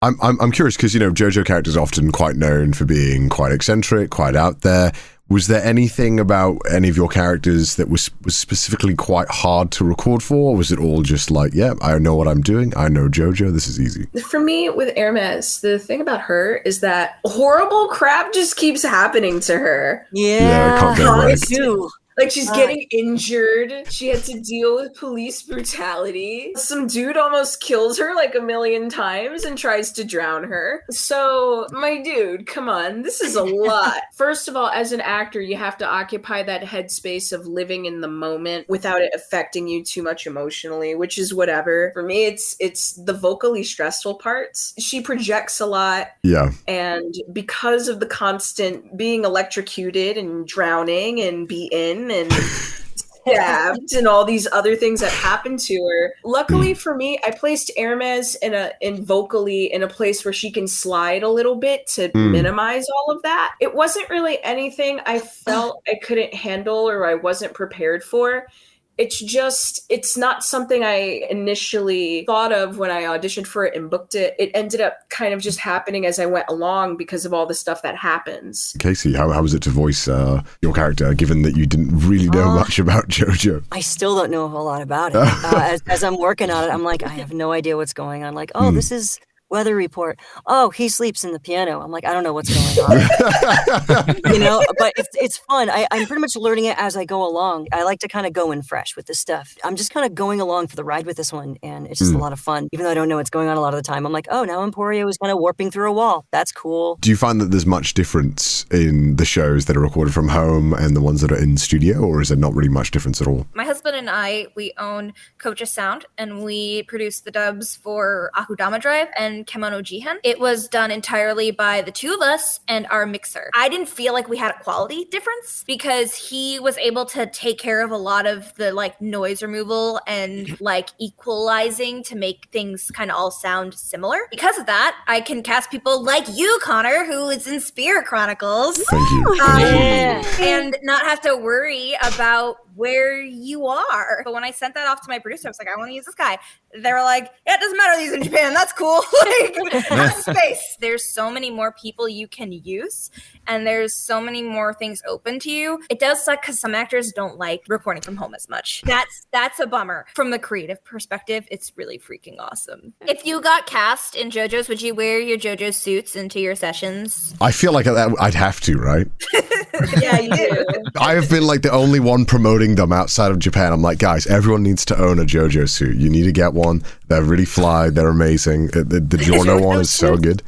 I'm curious because, JoJo characters are often quite known for being quite eccentric, quite out there. Was there anything about any of your characters that was specifically quite hard to record for? Or was it all just like, yeah, I know what I'm doing. I know JoJo. This is easy. For me, with Hermes, the thing about her is that horrible crap just keeps happening to her. Yeah, Like, she's getting injured. She had to deal with police brutality. Some dude almost kills her like a million times and tries to drown her. So, my dude, come on. This is a lot. First of all, as an actor, you have to occupy that headspace of living in the moment without it affecting you too much emotionally, which is whatever. For me, it's the vocally stressful parts. She projects a lot. Yeah. And because of the constant being electrocuted and drowning and beaten and stabbed and all these other things that happen to her. Luckily for me, I placed Hermes in vocally in a place where she can slide a little bit to minimize all of that. It wasn't really anything I felt I couldn't handle or I wasn't prepared for. It's not something I initially thought of when I auditioned for it and booked it. It ended up kind of just happening as I went along because of all the stuff that happens. Casey, how was it to voice your character, given that you didn't really know much about JoJo? I still don't know a whole lot about it. As I'm working on it, I'm like, I have no idea what's going on. I'm like, this is weather report. Oh, he sleeps in the piano. I'm like, I don't know what's going on. But it's fun. I'm pretty much learning it as I go along. I like to kind of go in fresh with this stuff. I'm just kind of going along for the ride with this one, and it's just a lot of fun. Even though I don't know what's going on a lot of the time, I'm like, oh, now Emporio is kind of warping through a wall. That's cool. Do you find that there's much difference in the shows that are recorded from home and the ones that are in studio, or is there not really much difference at all? My husband and I, we own Kocha Sound, and we produce the dubs for Akudama Drive and Kemono Jihen. It was done entirely by the two of us and our mixer. I didn't feel like we had a quality difference because he was able to take care of a lot of the noise removal and equalizing to make things kind of all sound similar. Because of that, I can cast people like you, Connor, who is in Spirit Chronicles. Thank you. And not have to worry about where you are. But when I sent that off to my producer, I was like, I want to use this guy. They were like, yeah, it doesn't matter he's in Japan. That's cool. That's space. There's so many more people you can use, and there's so many more things open to you. It does suck because some actors don't like recording from home as much. That's a bummer. From the creative perspective, it's really freaking awesome. If you got cast in JoJo's, would you wear your JoJo suits into your sessions? I feel like I'd have to, right? Yeah, you do. I have been the only one promoting them outside of Japan. I'm like, guys, everyone needs to own a JoJo suit. You need to get one. They're really fly. They're amazing. The Giorno one is so good.